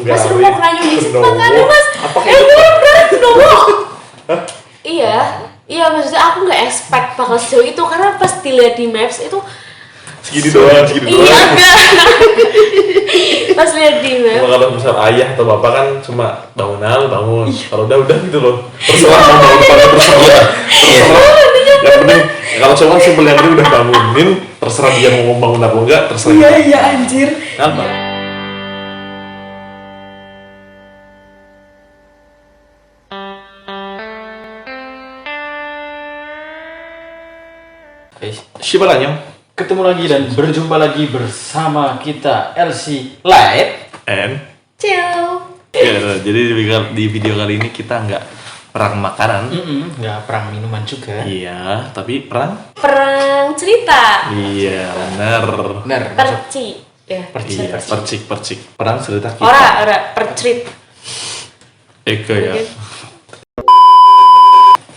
Mas Romo keranjung di situ makanya Mas. Romo. Iya maksudnya aku nggak expect bakal sejauh itu karena pas dilihat di maps itu segini doang. Iya enggak. Pas lihat di maps. Kalau misal ayah atau bapak kan cuma bangun. Kalau udah gitu loh. Terserah mau bangun apa terserah. Yang penting kalau cuma simpel yang penting udah bangunin, terserah dia mau bangun apa enggak, terserah. Iya anjir. Apa? Siapa lagi? Ketemu lagi dan berjumpa lagi bersama kita LC Live And Ciao. ya, jadi di video kali ini kita nggak perang makanan. nggak perang minuman juga. Iya, tapi perang. Perang cerita. Iya, benar. Perci. Ya. Iya, percik. Perang cerita kita. Ora percrit. Eko ya. Oke.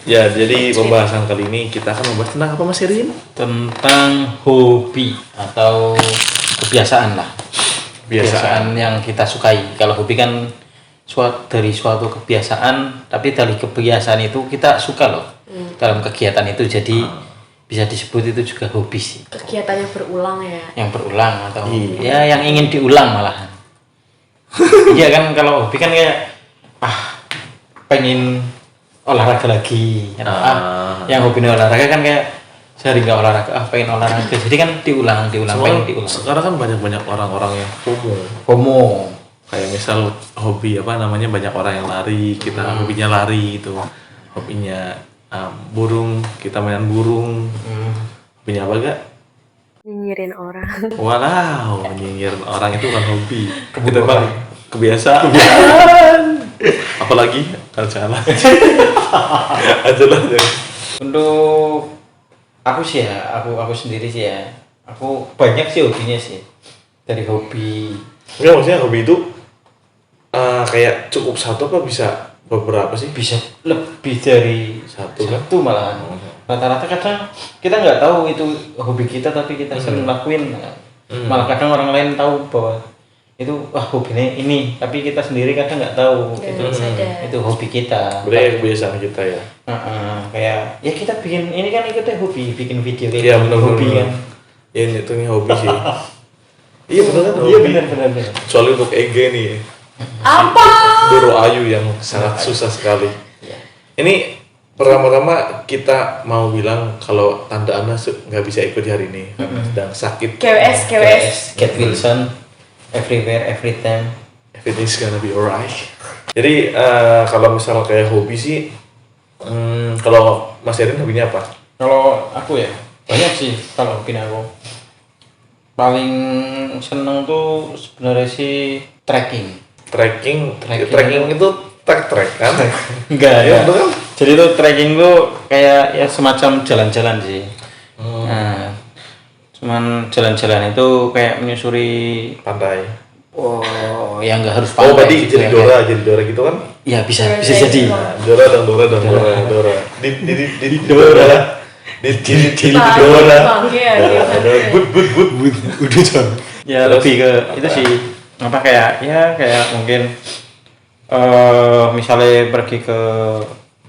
Ya, jadi pembahasan kali ini kita akan membahas tentang apa Mas Irin? Tentang hobi atau kebiasaan lah. Kebiasaan yang kita sukai. Kalau hobi kan dari suatu kebiasaan, tapi dari kebiasaan itu kita suka loh. Dalam kegiatan itu jadi bisa disebut itu juga hobi sih. Kegiatan yang berulang ya. Yang berulang atau ya yang ingin diulang malahan. Iya kan kalau hobi kan kayak pengen olahraga lagi yang hobinya olahraga kan kayak sehari nggak olahraga pengen olahraga jadi kan diulang pengen diulang. Sekarang kan banyak orang-orang yang FOMO kayak misal hobi banyak orang yang lari, kita hobinya lari itu, hobinya burung, kita mainan burung. Hobinya apa gak? Nyinyirin orang. Wow, nyinyirin orang itu kan hobi. Kita bang kebiasaan. Apalagi aja lah. Untuk aku sih ya aku sendiri sih ya aku banyak sih hobinya sih dari hobi. Enggak, maksudnya hobi itu kayak cukup satu apa bisa beberapa sih? Bisa lebih dari satu malahan. Rata-rata kadang kita nggak tahu itu hobi kita tapi kita sering lakuin. Malah kadang orang lain tahu bahwa itu hobinya ini tapi kita sendiri kadang nggak tahu itu hobi kita. Berarti kebiasaan kita ya. Kayak ya kita bikin ini kan ikutnya hobi bikin video kayak iya, bener, hobi bener. kan. Ya itu nih hobi sih. Iya benar kan hobi. Iya benar. Kecuali untuk EG nih. Apa? Doro Ayu yang sangat susah sekali. Ini pertama-tama kita mau bilang kalau tanda Anda nggak bisa ikut di hari ini karena sedang sakit. KWS. Get Wilson everywhere every time Everything's gonna be alright. Jadi kalau misal kayak hobi sih, kalau Mas Erin hobinya apa? kalau aku ya banyak sih kalau hobi aku paling seneng tuh sebenarnya sih trekking itu trek kan? enggak Ya, ya betul kan? jadi tuh trekking tuh kayak ya semacam jalan-jalan sih. Nah, cuman jalan-jalan itu kayak menyusuri Pantai. ya nggak harus Oh, pantai tadi gitu jadi ya, Dora gitu kan? ya bisa jadi Nah, Dora. Di Dora. udah John ya lebih ke itu sih apa kayak mungkin misalnya pergi ke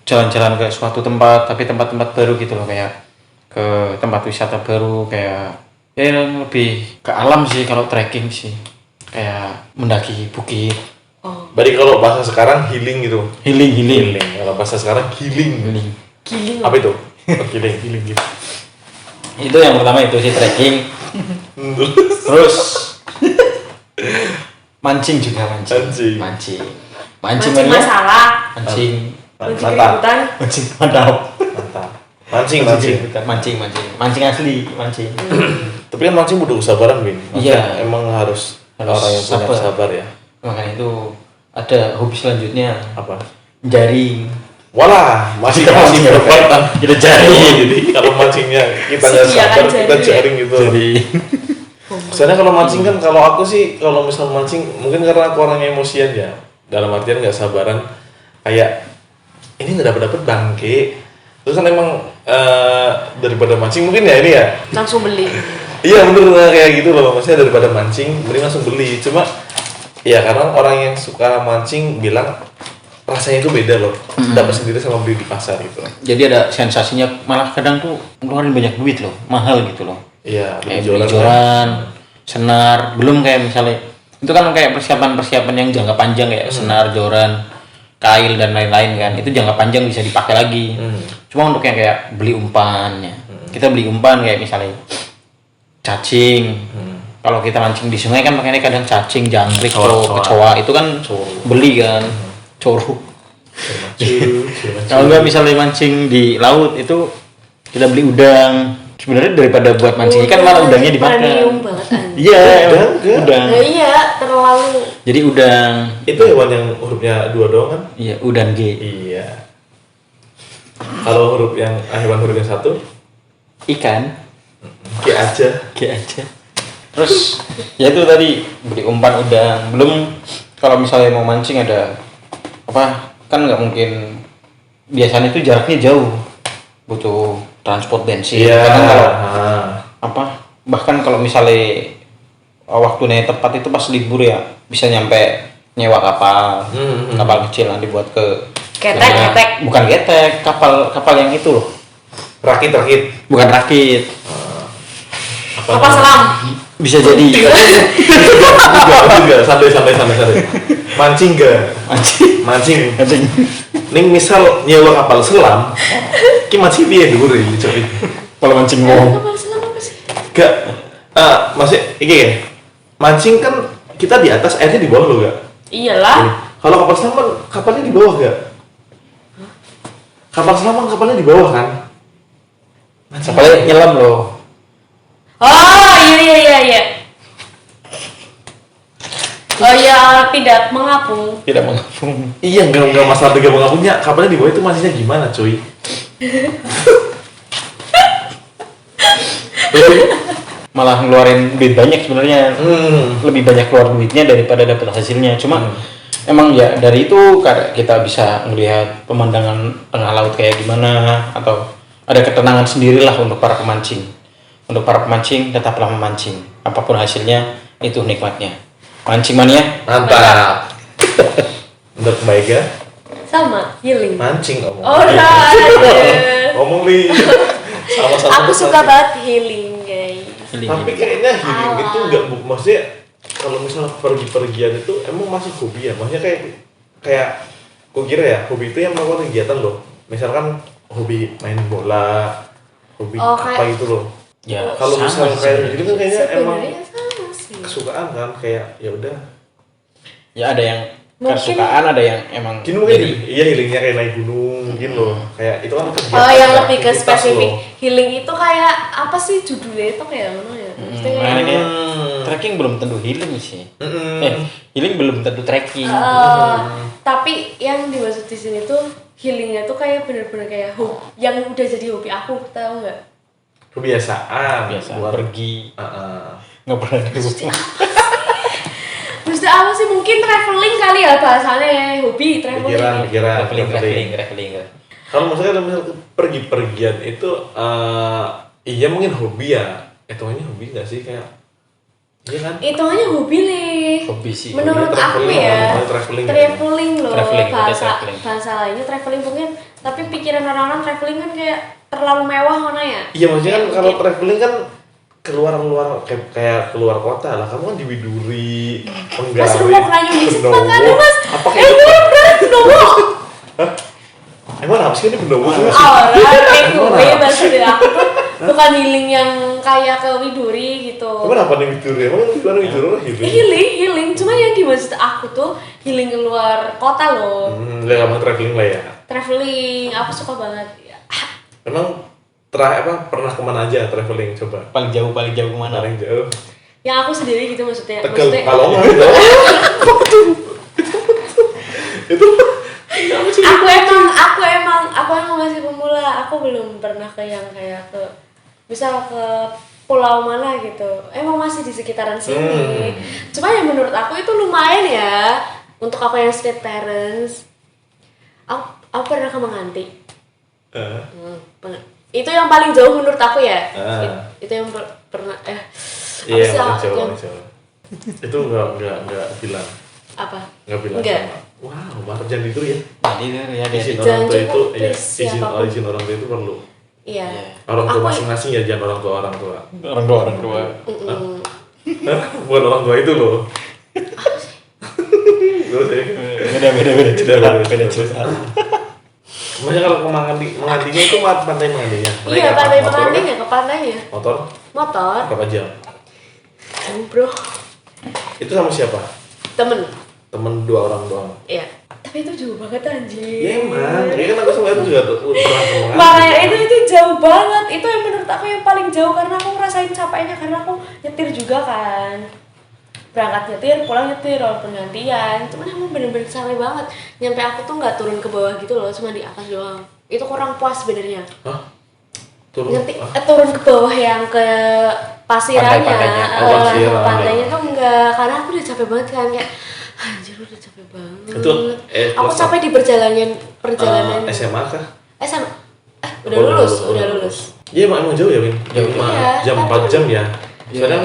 jalan-jalan ke suatu tempat tapi tempat-tempat baru gitu loh kayak ke tempat wisata baru kayak ya lebih ke alam sih kalau trekking sih kayak mendaki bukit. Berarti kalau bahasa sekarang healing gitu. Healing. Kalau bahasa sekarang healing. Apa itu? Healing gitu. Itu yang pertama itu sih trekking. Terus mancing juga mancing Masalah. mancing Keributan. mantap Mancing asli mancing. Tapi kan mancing butuh kesabaran, Bin. Iya. Emang harus orang yang punya sabar ya. Makanya itu ada hobi selanjutnya Apa? jaring. Walah, masih berpatan. Kita jaring. Jadi kalau mancingnya kita nggak sabar, kita jaring gitu. Soalnya kalau mancing kan, kalau aku sih kalau misal mancing mungkin karena aku orang emosian ya. Dalam artian nggak sabaran, kayak ini nggak dapat bangke. Terus kan emang daripada mancing mungkin ya ini ya. Langsung beli. Iya bener kayak gitu loh, maksudnya daripada mancing mending langsung beli. Cuma Iya, karena orang yang suka mancing bilang rasanya itu beda loh, dapat sendiri sama beli di pasar gitu. Jadi ada sensasinya, malah kadang tuh ngeluarin banyak duit loh, mahal gitu loh. Iya, Kayak beli joran, senar, belum kayak misalnya itu kan kayak persiapan yang jangka panjang kayak senar, joran, kail dan lain-lain kan. Itu jangka panjang bisa dipakai lagi. Cuma untuk yang kayak beli umpannya, kita beli umpan kayak misalnya cacing. Kalau kita mancing di sungai kan makanya kadang cacing, jangkrik, kecoa itu kan beli kan, coro. Kalau nggak misalnya mancing di laut itu kita beli udang. Sebenarnya daripada buat mancing ikan malah udangnya dimakan. Premium banget. Iya, udang. Nah, iya, terlalu. Jadi udang. Itu hewan yang hurufnya 2 doang kan? Iya, udang G. Iya. Kalau hewan hurufnya 1? Ikan. G aja. G aja. Terus ya itu tadi beli umpan udang. Belum kalau misalnya mau mancing ada apa? Kan nggak mungkin, biasanya itu jaraknya jauh. Butuh transport bensin. Iya. Kadang kalau bahkan kalau misalnya waktunya tepat itu pas libur ya bisa nyampe nyewa kapal. Kapal kecil nanti buat ke Ketek. Bukan ketek, kapal yang itu loh. Rakit. Bukan rakit. Kapal selam. Bisa jadi. Juga santai. Mancing gak? Mancing. Ning misal nyewa kapal selam, ki mancing piye dhuwur iki coba. Kalau mancing mau. Kapal selam apa sih? Gak, masih iki ya. Mancing kan kita di atas, airnya di bawah loh gak? Iyalah. Kalau kapal selam kan kapalnya di bawah gak? Kapal selam kan kapalnya di bawah kan? Kapalnya nyelam loh. Oh, iya. Oh ya, tidak mengapung. Tidak mengapung. Iya, enggak masalah tidak mengapungnya. Kapalnya di bawah itu mancingnya gimana, cuy? Malah ngeluarin duit banyak sebenarnya. Lebih banyak keluar duitnya daripada dapat hasilnya. Cuma emang ya dari itu kita bisa melihat pemandangan tengah laut kayak gimana, atau ada ketenangan sendirilah untuk para pemancing. Untuk para pemancing tetaplah memancing. Apapun hasilnya itu nikmatnya. Mancing mania. Mantap. Menurut Mbak Ega? Sama, healing. Mancing ngomong. Alright. Ngomong nih. Sama-sama. Aku suka banget healing, guys. Tapi kayaknya healing itu enggak, maksudnya kalau misalnya pergi-pergian itu emang masih hobi ya? Maksudnya kayak aku kira ya, hobi itu yang melakukan kegiatan loh. Misalkan hobi main bola, hobi apa gitu loh. Ya, kalau misalnya kayak gitu kan kayaknya emang sama sih. kesukaan kan, kayak ya udah. Ya ada yang Mungkin, kesukaan, ada yang emang gini mungkin iya healingnya kayak naik gunung mungkin loh, kayak itu kan kegiatan. Oh, yang lebih ke aktivitas spesifik loh. healing itu kayak apa sih judulnya itu kayak mana ya? Maksudnya kayak Ini trekking belum tentu healing sih. Healing belum tentu trekking. tapi yang dimaksud di sini tuh healingnya tuh kayak bener-bener kayak yang udah jadi hobi aku, tahu nggak? Kebiasaan Biasa buat pergi. Nggak pernah di rumah. Maksudnya apa sih, mungkin traveling kali ya bahasanya ya, hobi traveling. Traveling. Kalau misalnya pergi-pergian itu iya mungkin hobi ya. Itu hobi nggak sih, kayak iya kan? Itu hanya hobi nih. Hobi sih. Menurut aku ya, traveling loh. Traveling, bahasa lainnya traveling mungkin, tapi pikiran orang-orang traveling kan kayak terlalu mewah mana ya? Iya, maksudnya kan kalau traveling kan keluar kayak keluar kota lah. Kamu kan di Widuri, Penggaris. Mas, lu mau nanya di situ makanya mas. Apa kayak itu yang berat Benowo. Emang apa sih ini Benowo? Kayak gue bahasa dari aku tuh bukan healing yang kayak ke Widuri gitu. Emang apa nih Widuri? Emang gimana Widuri lah healing? Healing. Cuma yang dimaksud aku tuh healing keluar kota loh. Udah kamu traveling lah ya. Traveling, aku suka banget. Emang pernah kemana aja traveling, coba? Paling jauh kemana? Paling jauh. Yang aku sendiri gitu maksudnya. Tegal, Palongan gitu. Itu aku emang masih pemula. Aku belum pernah ke yang kayak ke misal ke pulau mana gitu. Emang masih di sekitaran sini. Cuma yang menurut aku itu lumayan ya untuk aku yang street parents. Aku pernah ke Menganti. Itu yang paling jauh menurut aku ya. Itu yang pernah iya, paling jauh. Itu enggak bilang. Apa? Nggak bilang Enggak. sama. Wow, baru jangan tidur ya. Jadi ya dia Izin Jangan orang tua itu, cukup, ya, please, izin siapapun. izin orang tua itu perlu. Iya. Orang tua Aku- masing-masing ya, jangan orang tua orang tua. Mm-mm. Bukan orang tua itu loh. Terus ya. Beda cerita. Makanya kalau ke mengantinya itu pantai mengantinya. Iya, pantai pengantinnya ke pantainya. Motor Motor. berapa jam? Bro. Itu sama siapa? Temen. Temen 2 orang doang. Iya. Tapi itu jauh banget anjir. Ya emang, ya kan aku sama itu juga pernah ke menganti. Makanya itu jauh banget. Itu yang menurut aku yang paling jauh karena aku ngerasain capeknya karena aku nyetir juga kan. Berangkat nyetir, pulang nyetir, walaupun gantian. Cuman emang bener-bener capek banget. Nyampe aku tuh nggak turun ke bawah gitu loh, cuma di atas doang. Itu kurang puas sebenarnya. Hah? Turun? Turun ke bawah yang ke pasirannya, Pantai-pantainya. Oh, pasiran, pantainya ya. tuh enggak, karena aku udah capek banget kan kayak anjir udah capek banget. Itu, aku kelas capek di perjalanan. SMA kah? SMA. Udah Oh, lulus. Iya emang jauh ya, Win? Jauh. Iya, Jam kan 4 jam ya? Iya. Sekarang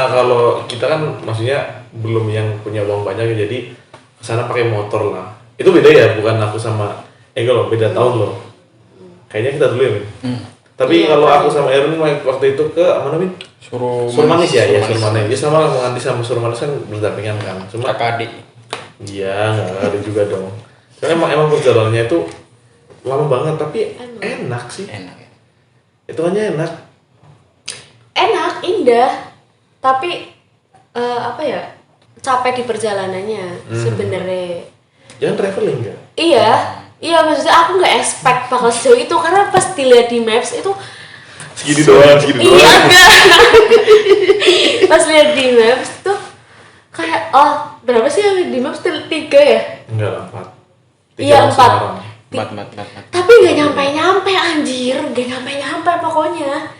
kalau kita kan maksudnya belum yang punya uang banyak ya, jadi kesana pakai motor lah. Itu beda ya, bukan aku sama Ega loh, beda tahun loh. Kayaknya kita dulu ya, Win? Tapi Iya, kalau kan. aku sama Erwin waktu itu ke mana, Win? Surmanis ya, ya Surmanis. Dia sama lah menganti sama Surmanis kan berdampingan kan. Cuma kakak adik. iya, nggak ada juga dong. Karena emang perjalanannya itu lama banget, tapi enak sih. Enak ya. Itu hanya enak. Enak, indah. Tapi apa ya? Capek di perjalanannya sebenarnya. Jangan traveling ya. Iya, maksudnya aku nggak expect bakal sejauh itu karena pas dilihat di maps itu Segini doang. iya enggak. Pas lihat di maps tuh kayak berapa sih yang di maps 3 ya? Enggak lah, 4. Iya 4. Mat. Tapi nggak nyampe anjir, nggak nyampe pokoknya.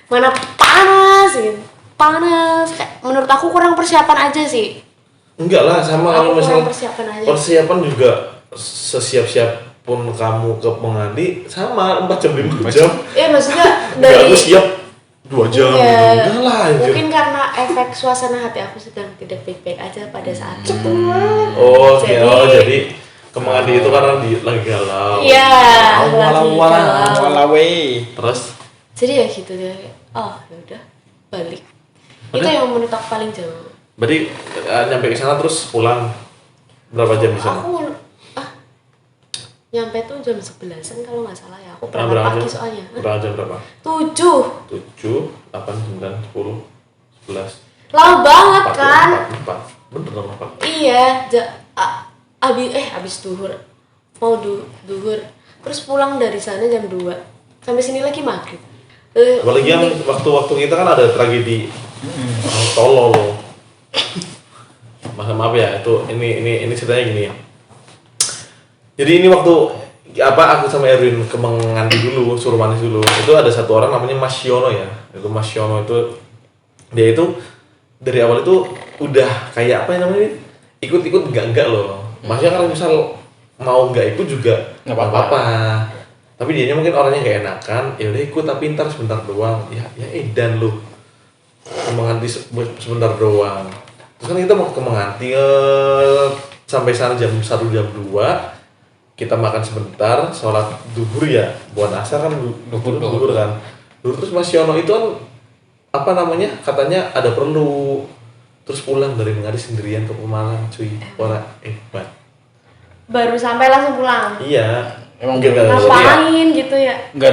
Mana panas gitu. Kayak menurut aku kurang persiapan aja sih. Enggak lah, sama kalau Aku kurang misalnya persiapan aja. persiapan juga sesiap-siap pun kamu ke menganti sama 4 jam 5 jam. Iya maksudnya Enggak, dari aku siap 2 jam Iya. gitu. Enggak lah anjir. mungkin karena efek suasana hati aku sedang tidak baik-baik aja pada saat itu. Oh, Jadi- jadi ke menganti itu karena lagi galau. Iya, lagi galau. Walawe. Terus Jadi ya gitu deh. Oh, ya udah balik. Itu Udah? yang menurut aku paling jauh. berarti nyampe ke sana terus pulang berapa jam di sana? Aku nyampe tuh jam 11-an kalau nggak salah ya. Aku Berapa berangkat pagi jam? soalnya. Berapa jam berapa? 7. 7, 8, 9, 10, 11. Lama banget 4, kan? 4. Bener dong 4. Iya, abis duhur. Mau duhur. Terus pulang dari sana jam 2. Sampai sini lagi maghrib. Apalagi yang waktu-waktu kita kan ada tragedi orang tolol. Maaf ya, itu ini ceritanya gini ya. Jadi ini waktu aku sama Erwin ke menganti dulu, Surmanis dulu. Itu ada satu orang namanya Mas Yono ya. Itu Mas Yono itu dia itu dari awal itu udah kayak apa namanya? Ikut-ikut enggak loh. Maksudnya kalau misal mau enggak ikut juga Nggak nggak apa-apa. apa-apa. Tapi dianya mungkin orangnya nggak enakan, ya udah ikut tapi ntar sebentar doang. Ya edan lu. Menganti sebentar doang. Terus kan kita mau ke menganti sampai sana jam 1 jam 2. Kita makan sebentar, sholat duhur ya. Buat asar kan duhur kan. Duhur terus Mas Yono itu kan apa namanya? Katanya ada perlu. Terus pulang dari menganti sendirian ke Pemalang, cuy. Orang hebat. Baru sampai langsung pulang. Iya. Emang Mungkin bener. nggak Ngapain gitu ya? Nggak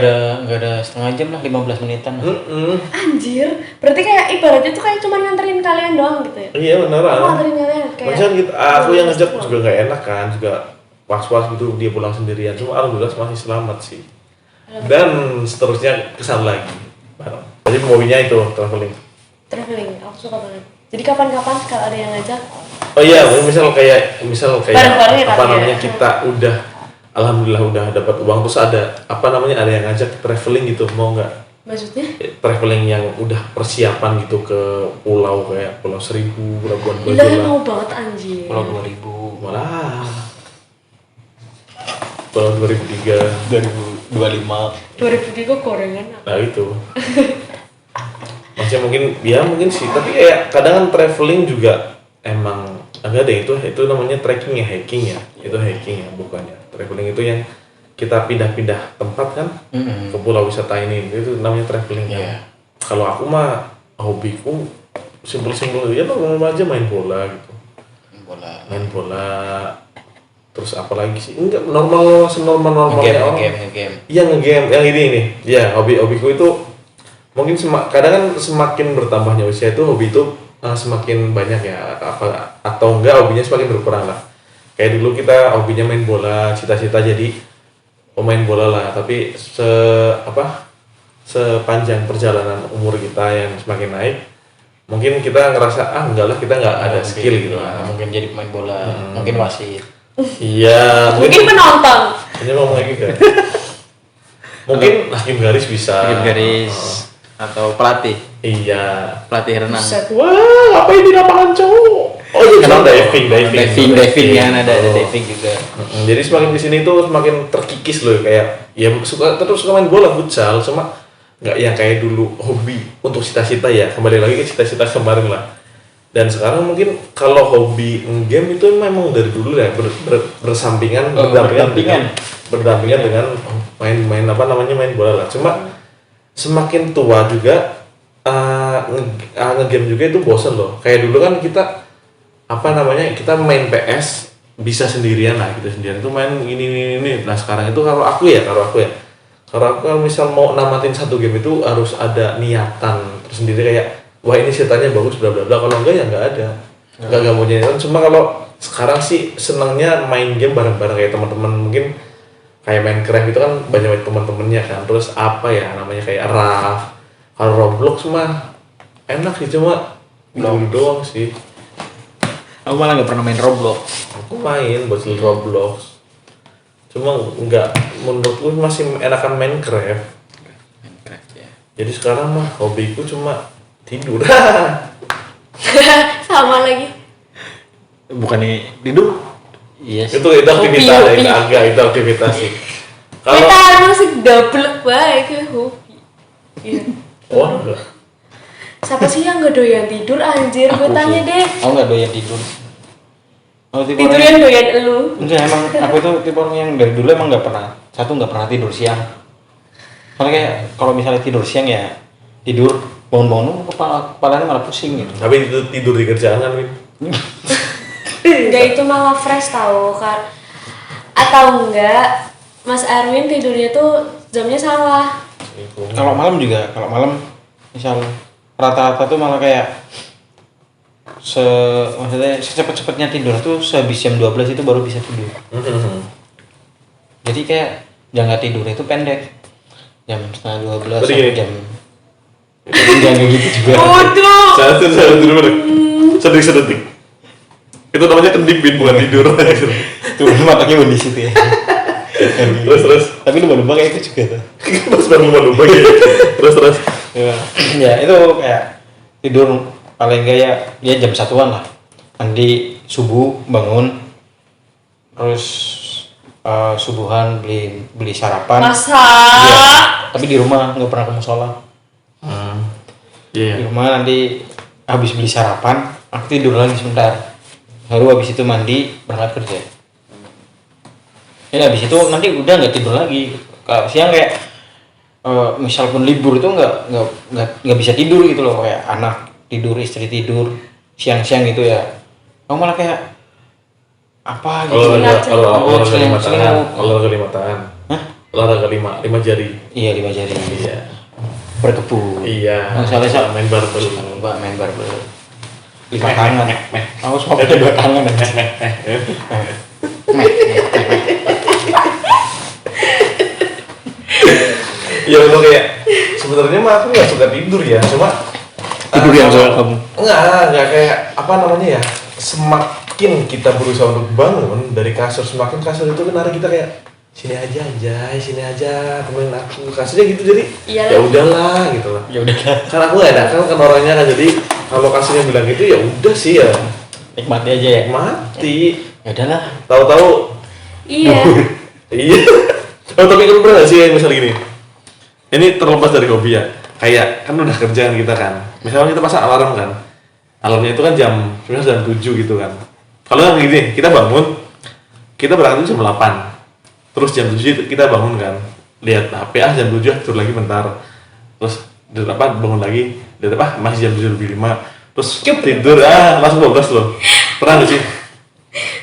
ada setengah jam lah, 15 menitan lah. Anjir, berarti kayak ibaratnya tuh kayak cuma nganterin kalian doang gitu ya? Iya beneran. Aku nganterin kalian kayak Maksudnya gitu, aku yang ngajak pulang. juga nggak enak kan, juga was-was gitu dia pulang sendirian. Cuma alhamdulillah masih selamat sih. Dan seterusnya kesan lagi bareng. Jadi maunya itu traveling. Traveling, aku suka banget. Jadi kapan-kapan kalau ada yang ngajak, Oh iya, misal kayak Bareng-bareng ya, apa tapi ya. namanya kita udah alhamdulillah udah dapat uang terus ada apa namanya ada yang ngajak traveling gitu mau nggak? maksudnya? Traveling yang udah persiapan gitu ke pulau kayak Pulau Seribu, Labuan Gila Bajo lah. mau banget anjir. Pulau 2000. Malah Pulau 2003. 2025. 2003 gorengan. Nah itu. Maksudnya mungkin sih, tapi kayak kadang kan traveling juga emang Agak ada itu namanya trekking ya, hiking ya. Itu hiking ya bukannya. Traveling itu yang kita pindah-pindah tempat kan ke pulau wisata ini. Itu namanya traveling kan. Kalau aku mah hobiku simpel-simpel ya normal aja main bola gitu. Main bola. Terus apa lagi sih? Enggak senormal-normalnya orang. Game. Iya nge-game yang ini. Ya, hobiku itu mungkin kadang kan semakin bertambahnya usia itu hobi itu semakin banyak ya atau enggak hobinya semakin berkurang lah. Kayak dulu kita hobinya main bola, cita-cita jadi pemain bola lah, tapi sepanjang perjalanan umur kita yang semakin naik, mungkin kita ngerasa enggak lah, kita nggak ada skill gitu lah. Mungkin jadi pemain bola, mungkin wasit. Iya, mungkin penonton. Ini ngomong lagi kan. Mungkin hakim garis bisa. Hakim garis atau pelatih. Iya. Pelatih renang. Wah, apa ini lapangan cowok? Oh iya, kan diving kan ada diving juga. Jadi semakin kesini tuh semakin terkikis loh, kayak ya suka main bola futsal, cuma nggak yang kayak dulu hobi untuk cita-cita ya, kembali lagi ke cita-cita kemarin lah. Dan sekarang mungkin kalau hobi game itu memang dari dulu ya berdampingan dengan main bola lah. Cuma semakin tua juga ngegame juga itu bosen loh. Kayak dulu kan kita kita main PS bisa sendirian lah gitu, sendirian itu main ini. Nah sekarang itu kalau aku misal mau namatin satu game itu harus ada niatan tersendiri, kayak wah ini ceritanya bagus bla bla bla. Kalau enggak ya enggak ada, enggak mau niatan. Cuma kalau sekarang sih senangnya main game bareng-bareng kayak teman-teman, mungkin kayak Minecraft itu kan banyak teman-temannya kan. Terus namanya kayak Raft. Kalau Roblox mah enak sih, cuma dulu doang sih. Aku malah nggak pernah main Roblox. Aku main bocil Roblox, cuma enggak, menurutku masih enakan Minecraft ya. Jadi sekarang mah hobiku cuma tidur. Sama lagi. Bukannya tidur? Yes. Itu aktivitas itu aktivitas sih. Kalau kita masih double baik ke hobi. Iya. Oh enggak. Siapa sih yang nggak doyan tidur anjir? Gue tanya deh. Aku nggak doyan tidur. Tidur yang doyan elu. Enggak, emang aku itu tipe orang yang dari dulu emang nggak pernah tidur siang. Soalnya kayak kalau misalnya tidur siang ya tidur bangun-bangun kepalanya malah pusing gitu. Tapi itu tidur di kerjaan kan, Win? Enggak, itu malah fresh tau kan. Atau enggak Mas Erwin tidurnya tuh jamnya salah. Kalau malam misal rata-rata tuh malah kayak maksudnya secepat-cepatnya tidur tuh sehabis jam 12 itu baru bisa tidur. Jadi kayak jangka tidur itu pendek, jam setengah 12 sampai jam jangan gitu juga. Waduh. Saya tidur sedetik. Itu namanya kending, Bin, bukan tidur. Turun matanya di situ ya. Terus tapi lumba-lumba kayak itu juga tuh. Pas baru lumba gitu. Terus ya itu kayak tidur paling enggak ya jam 1-an lah, mandi subuh, bangun, terus subuhan beli sarapan. Masa? Ya, tapi di rumah nggak pernah ke musola. Di rumah nanti habis beli sarapan aku tidur lagi sebentar, baru habis itu mandi berangkat kerja. Ya habis itu nanti udah nggak tidur lagi. Kalau siang kayak misal pun libur itu nggak bisa tidur gitu loh, kayak anak tidur, istri tidur, siang-siang gitu ya. Kamu malah kayak apa gitu. Olahraga 5 tangan. Hah? Olahraga 5 jari. Iya, 5 jari. Iya. Berkebun. Iya. Misalnya main barbel. Main barbel. 5 tangan. Aku suka pakai 2 tangan. Ya itu kayak sebenarnya mah aku nggak suka tidur ya, cuma tidur yang suka kamu. Enggak kayak ya, semakin kita berusaha untuk bangun dari kasur, semakin kasur itu menarik kita kayak sini aja temenin aku, kasurnya gitu. Jadi ya udahlah gitu lah. Ya udah. Karena aku nggak enak kan orangnya kan, jadi kalau kasurnya bilang gitu ya udah sih ya. Nikmati aja ya. Mati. Ya udahlah. Tahu-tahu. Iya. Iya. Tapi kamu pernah nggak sih yang misal gini? Ini terlepas dari hobi ya. Kayak kan udah kerjaan kita kan. Misalnya kita pasang alarm kan. Alarmnya itu kan jam 7 gitu kan. Kalau yang gini, kita bangun, kita berangkat itu jam 8. Terus jam 7 kita bangun kan, lihat HP jam 7 tidur lagi bentar. Terus bangun lagi, lihat masih jam 7 lebih 5. Terus tidur langsung 12 loh. Pernah nggak sih?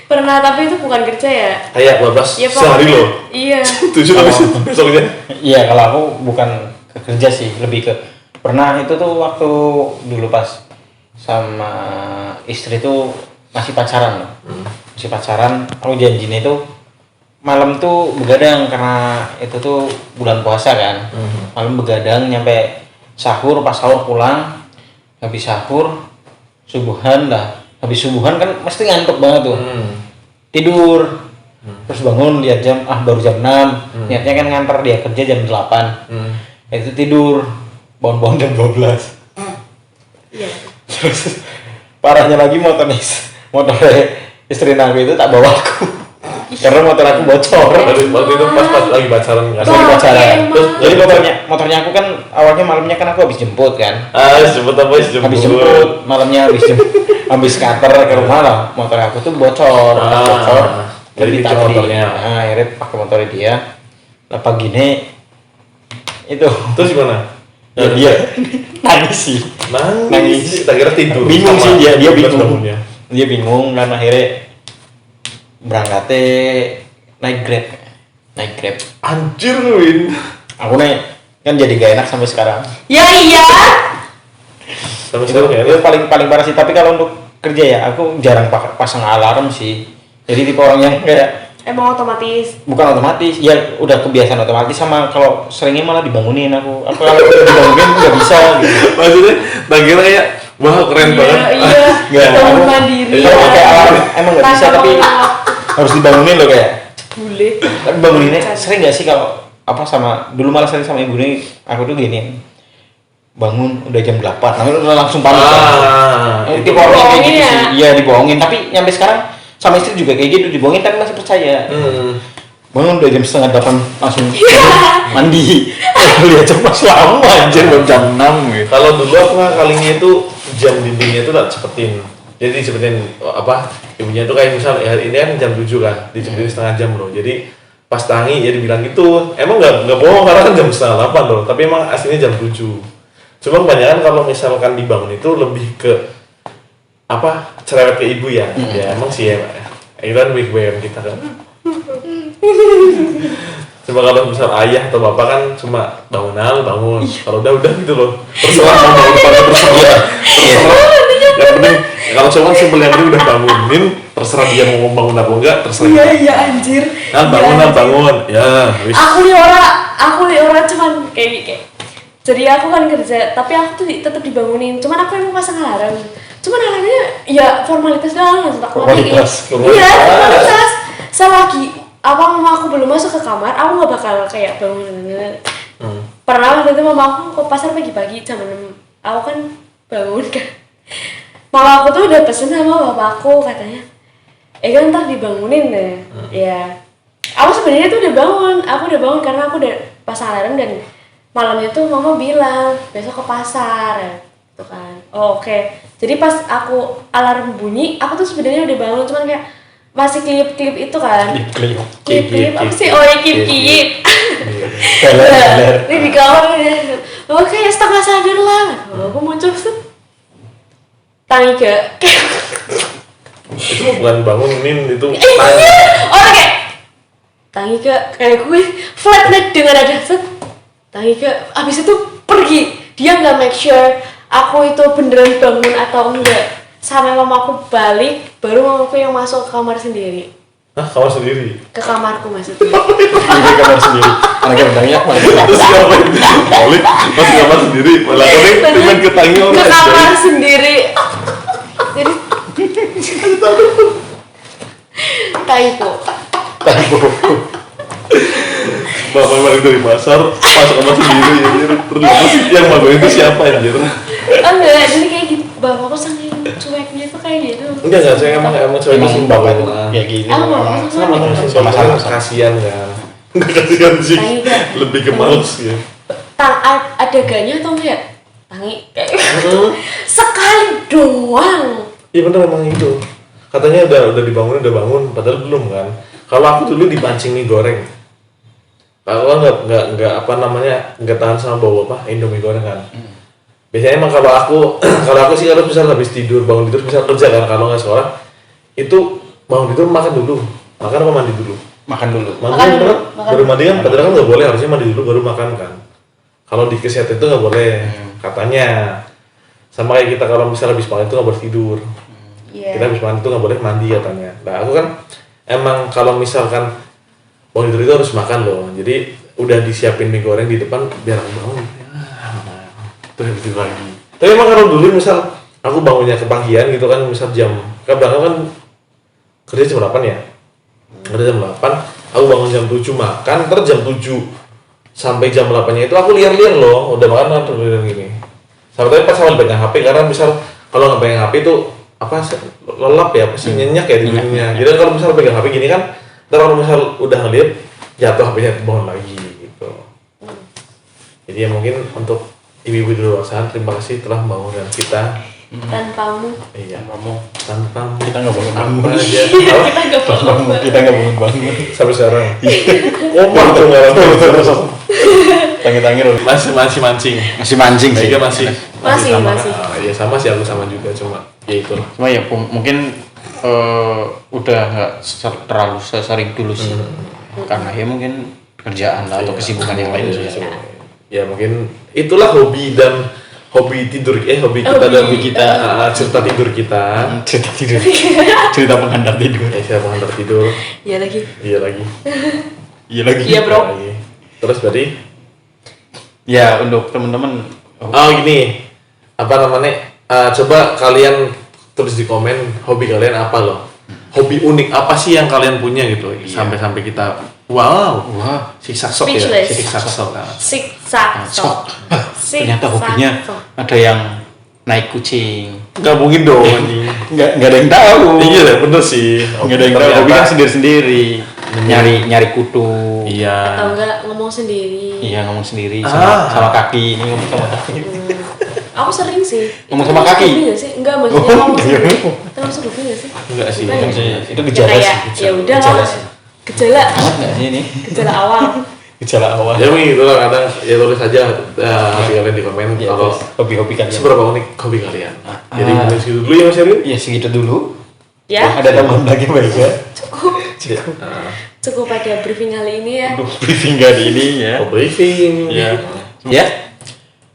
Pernah, tapi itu bukan kerja ya. Kayak 12 Ya, sehari loh. Iya. 7 habis besoknya. Iya, kalau aku bukan ke kerja sih, lebih ke pernah itu tuh waktu dulu pas sama istri tuh masih pacaran loh. Masih pacaran, aku janjinya itu malam tuh begadang karena itu tuh bulan puasa kan. Malam begadang nyampe sahur, pas sahur pulang, habis sahur subuhan lah. Habis subuhan kan mesti ngantuk banget tuh. Tidur. Terus bangun lihat jam, baru jam 6. Niatnya kan nganter dia kerja jam 8. Itu tidur. Bangun-bangun jam 12. Iya. Terus parahnya lagi motor istri aku itu tak bawa aku. Karena motor aku bocor. Waktu itu pas lagi pacaran kan. Lagi pacaran. Terus jadi motornya aku kan awalnya malamnya kan aku habis jemput kan. Habis jemput. Habis jemput, malamnya habis kantor ke rumah lah. Motor aku tuh bocor. Jadi ditarik motornya. Akhirnya pakai motor dia. Lah pagi ini itu. Terus gimana? Ya dia nangis sih. Nangis. Tak kira tidur. Bingung sih dia bingung. Bangunnya. Dia bingung dan akhirnya berangkatnya naik Grab. Anjir Win. Aku nih kan jadi gak enak sampai sekarang. Ya iya. Sampai sekarang kayak Itu paling parah sih. Tapi kalau untuk kerja ya aku jarang pasang alarm sih. Jadi tipe orang yang kayak Emang otomatis. bukan otomatis, ya udah kebiasaan otomatis sama kalau seringnya malah dibangunin aku. Apa kalau udah dibangunin nggak bisa gitu. Maksudnya tak kira kayak wah keren banget. Iya. Nggak, Bangun aku- mandiri. Kalau pakai alarm emang nggak bisa, tapi harus dibangunin loh kayak. Boleh. Tapi banguninnya sering nggak sih kalau apa sama dulu malah sering sama ibu nih, aku tuh gini, bangun udah jam 8, udah langsung panik. Itu Tipe orang kayak dibohongin gitu ya? sih, iya dibohongin. Tapi nyampe sekarang sama istri juga kayak gitu, dibohongin tapi masih percaya. Bangun udah jam 7:30 langsung mandi. Lihat jam pas lama anjir belum jam 6 gitu. Kalau dulu aku kalinya itu jam dindingnya itu tak cepetin. Jadi cepetin ibunya itu kayak misal ya ini kan jam 7 kan, dicepetin setengah jam loh. Jadi pas tangi ya dibilang gitu. Emang nggak bohong karena kan jam 7:30 loh, tapi emang aslinya jam 7. Cuma kebanyakan kalau misalkan dibangun itu lebih ke cerewet ke ibu ya. Ya emang sih ya. Itu kan BM kita kan. Cuma kalau misal ayah atau bapak kan cuma bangun. Kalau udah gitu loh. Terserah mau bangun apa terserah. Yang penting kalau cuma simpel yang penting udah bangunin, terserah dia mau bangun apa enggak, terserah. Iya anjir. Bangun. Ya, wis. Aku li ora cuman kayak jadi aku kan kerja, tapi aku tuh tetap dibangunin. Cuman aku emang pasang alarm. Cuman alarmnya ya formalitas doang, langsung tak Formalitas. Iya, formalitas. Selagi mama aku belum masuk ke kamar, aku nggak bakal kayak bangun. Pernah waktu itu mama aku ke pasar pagi-pagi jam 6. Aku kan bangun kan. Mama aku tuh udah pesen sama bapakku katanya, kan ntar dibangunin deh. Ya, aku sebenarnya tuh udah bangun karena aku udah pasang alarm dan malamnya tuh mama bilang besok ke pasar ya, gitu kan. Oke. Jadi pas aku alarm bunyi, aku tuh sebenarnya udah bangun, cuman kayak masih klip itu kan. Klip apa sih? Klip. Ini di kamar ya. Kayak setengah sadar lah. Aku muncul set. Tangi ke. Itu bukan bangunin, itu Iya. Orang kayak tangi ke kayak gue flat net dengan ada set. Tangi ke. Abis itu pergi. Dia nggak make sure aku itu beneran bangun atau enggak. Sampai mamaku balik, baru mamaku yang masuk ke kamar sendiri. Hah, kamar sendiri? Ke kamarku maksudnya. Ini kamar sendiri. Anaknya rendangnya mana? Terus ngapain? Balik, masih kamar sendiri. Malah main ke tangi Ke orang. kamar sendiri. Jadi typo. Bapak balik dari pasar, masuk kamar sendiri anjir. Terus yang bangun itu siapa anjir? Enggak, jadi kayak gitu. Bapakku saking cueknya tuh kayak gitu. Enggak, saya emang cewek itu sih bapak bangun. kayak gini. Sama Masalah. Kasian kan. Enggak kasian sih. Lebih ke males ya. Adegannya atau enggak? Tangi kayak sekali doang. Iya bener emang itu. katanya udah dibangun, padahal belum kan. Kalau aku dulu dipancing mie goreng. Kalau nggak apa namanya nggak tahan sama bau apa Indomie goreng kan. Biasanya emang kalau aku sih harus bisa habis tidur bangun tidur bisa kerja kan, kalau nggak sekolah itu bangun tidur makan dulu, makan apa mandi dulu? Makan dulu. Baru mandi kan, padahal kan nggak boleh, harusnya mandi dulu baru makan kan. Kalau di kesehatan itu nggak boleh katanya. Sama kayak kita kalau misalnya habis makan itu nggak boleh tidur. Kita habis makan itu nggak boleh mandi katanya. Nah aku kan emang kalau misalkan bangun tidur itu harus makan loh, jadi udah disiapin mie goreng di depan biar aku bangun. Terus habis itu lagi. Tapi emang kalau dulu misal aku bangunnya kepagian gitu kan, misal kan kerja jam 8 ya. Kerja jam 8, aku bangun jam 7 makan, terus jam 7 sampai jam 8-nya itu aku liar-liar loh, udah makan terus gini. Sampai pas awal pegang HP, karena misal kalau nggak pegang HP itu apa lelap ya, apa sih nyenyak ya di dunia. Jadi kalau misal pegang HP gini kan, ntar kalau misal udah ngeliat jatuh HP-nya bangun lagi gitu. Jadi ya mungkin untuk ibu-ibu di luar sana, terima kasih telah membangunkan kita. Tanpamu. Iya, tanpamu Kita nggak bangun aja. Kita nggak bangun Sampai sekarang. Kompak tuh nggak tangi-tangi masih mancing. Masih mancing sih. Mega masih. Masih. Ya sama sih, aku sama juga, cuma ya itu. Cuma ya mungkin udah nggak terlalu sering dulu sih. Karena ya mungkin kerjaan lah, atau kesibukan yang lain sih. Ya mungkin itulah hobi kita, cerita tidur kita. Cerita pengantar tidur. Cerita pengantar tidur. Iya lagi. Iya bro. Terus berarti ya untuk teman-teman. Gini, apa namanya, coba kalian tulis di komen hobi kalian apa loh, hobi unik apa sih yang kalian punya gitu. Sampai kita wow siksaksok ya, siksaksok. Ternyata hobinya ada yang naik kucing. Nggak mungkin dong. nggak ada yang tahu. Iya bener sih, nggak ada yang tahu. Hobi kan sendiri nyari kutu. Iya. Atau enggak ngomong sendiri. Iya, ngomong sendiri sama kaki. Ini ngomong sama kaki. Aku sering sih. Ngomong sama kaki? Hobi nggak sih? Enggak, maksudnya ngomong sendiri. Itu masuk hobi nggak sih? Enggak sih. Itu gejala sih. Ya udah lah. Gejala. Nggak sih ini? Gejala awal. Gejala awal. Ya mungkin itulah, kadang ya tulis aja hobi kalian di komen. Kalau hobi kalian. seberapa unik hobi kalian. Jadi mungkin segitu dulu ya Mas Erin. Iya, segitu dulu. Ya. Ada tambahan lagi Mbak ya? Cukup pada briefing kali ini ya. Briefing kali ini ya. Briefing. Ya.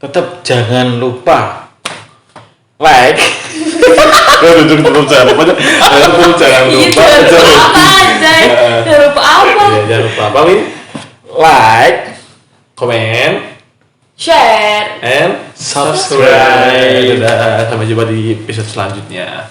Tetap jangan lupa like. Jangan lupa. Jangan lupa apa? Jangan lupa apa, Win? Like, comment, share, and subscribe. Dadah. Sampai jumpa di episode selanjutnya.